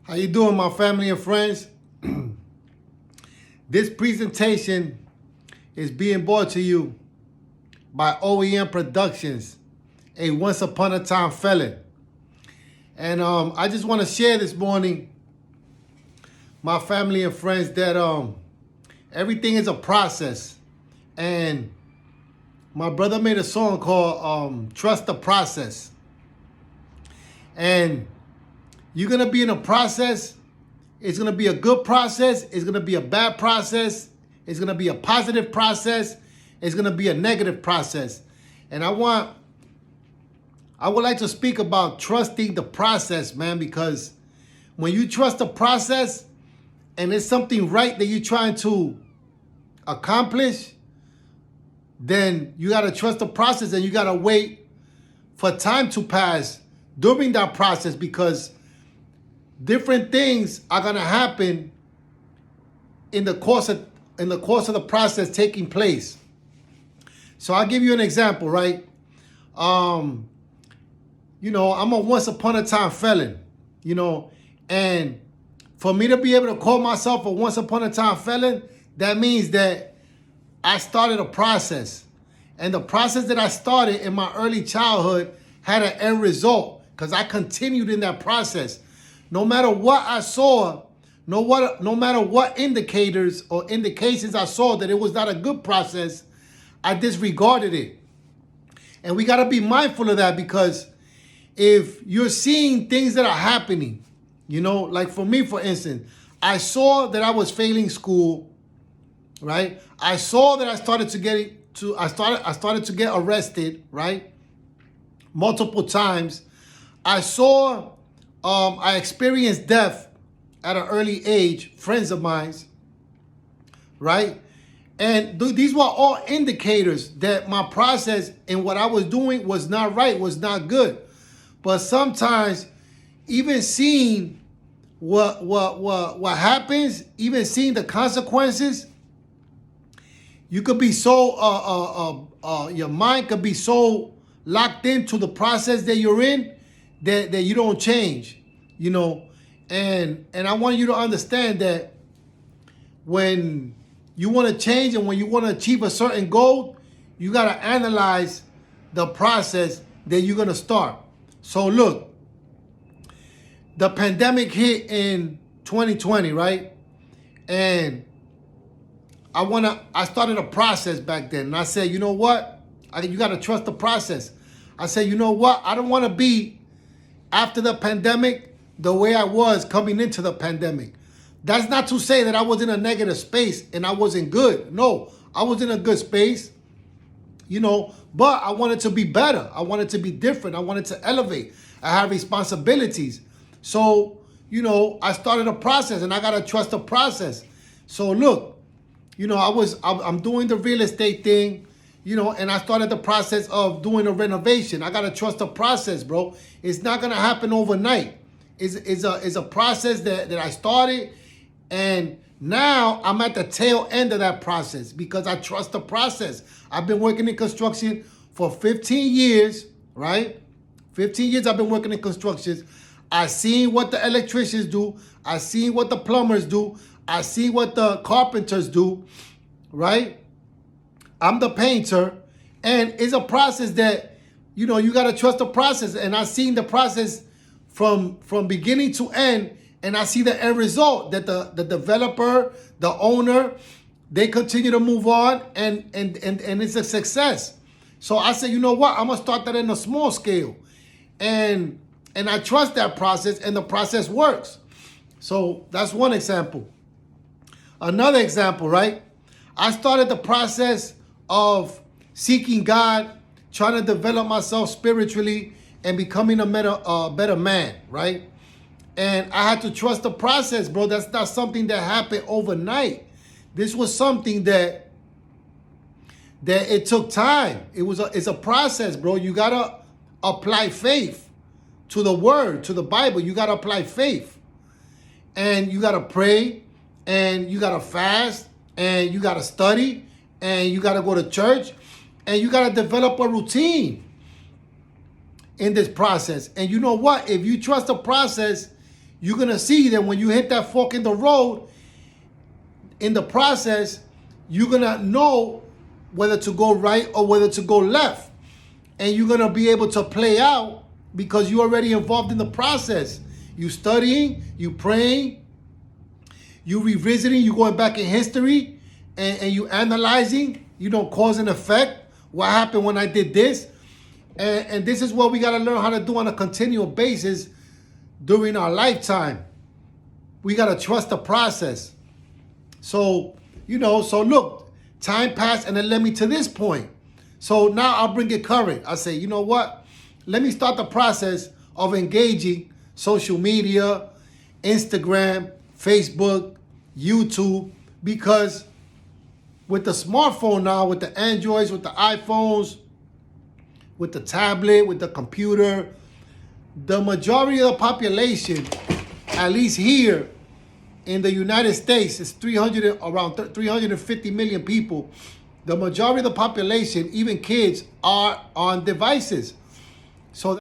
How you doing, my family and friends? This presentation is being brought to you by O.E.N Productions, a once upon a time felon. And I just want to share this morning, my family and friends, that everything is a process. And my brother made a song called Trust the Process. And you're going to be in a process. It's going to be a good process. It's going to be a bad process. It's going to be a positive process. It's going to be a negative process. And I would like to speak about trusting the process, man, because when you trust the process and it's something right that you're trying to accomplish, then you got to trust the process and you got to wait for time to pass during that process, because different things are going to happen in the course of the process taking place. So I'll give you an example, right? I'm a once upon a time felon, and for me to be able to call myself a once upon a time felon, that means that I started a process. And the process that I started in my early childhood had an end result because I continued in that process. No matter what I saw, no matter what indicators or indications I saw that it was not a good process, I disregarded it. And we got to be mindful of that, because if you're seeing things that are happening, like for me, for instance, I saw that I was failing school, right? I saw that I started to get arrested, right? Multiple times. I saw I experienced death at an early age, friends of mine, right? And these were all indicators that my process and what I was doing was not right, was not good. But sometimes, even seeing what happens, even seeing the consequences, you could be so your mind could be so locked into the process that you're in that you don't change, and I want you to understand that when you want to change and when you want to achieve a certain goal, you got to analyze the process that you're going to start. So look, the pandemic hit in 2020, right? And I started a process back then, and I said, you know what? You got to trust the process. I said, you know what? I don't want to be after the pandemic the way I was coming into the pandemic. That's not to say that I was in a negative space and I wasn't good. No, I was in a good space, but I wanted to be better. I wanted to be different. I wanted to elevate. I have responsibilities. So, I started a process, and I got to trust the process. So look, I'm doing the real estate thing, and I started the process of doing a renovation. I got to trust the process, bro. It's not going to happen overnight. It's a process that I started, and now I'm at the tail end of that process because I trust the process. I've been working in construction for 15 years, right? 15 years I've been working in construction. I seen what the electricians do. I seen what the plumbers do. I see what the carpenters do, right? I'm the painter, and it's a process that, you got to trust the process. And I've seen the process from beginning to end, and I see the end result that the developer, the owner, they continue to move on, and it's a success. So I said, you know what? I'm going to start that in a small scale. And I trust that process, and the process works. So that's one example. Another example, right? I started the process of seeking God, trying to develop myself spiritually and becoming a better man, right? And I had to trust the process, bro. That's not something that happened overnight. This was something that it took time. It's a process, bro. You gotta apply faith to the word, to the Bible. You gotta apply faith, and you gotta pray, and you gotta fast, and you gotta study, and you gotta go to church, and you gotta develop a routine in this process. And you know what? If you trust the process, you're going to see that when you hit that fork in the road, in the process, you're going to know whether to go right or whether to go left. And you're going to be able to play out because you're already involved in the process. You studying, you praying, you revisiting, you going back in history, and you analyzing, cause and effect. What happened when I did this? And this is what we got to learn how to do on a continual basis during our lifetime. We got to trust the process. So, so look, time passed and it led me to this point. So now I'll bring it current. I say, you know what? Let me start the process of engaging social media, Instagram, Facebook, YouTube, because with the smartphone now, with the Androids, with the iPhones, with the tablet, with the computer, the majority of the population, at least here in the United States, is around 350 million people. The majority of the population, even kids, are on devices. So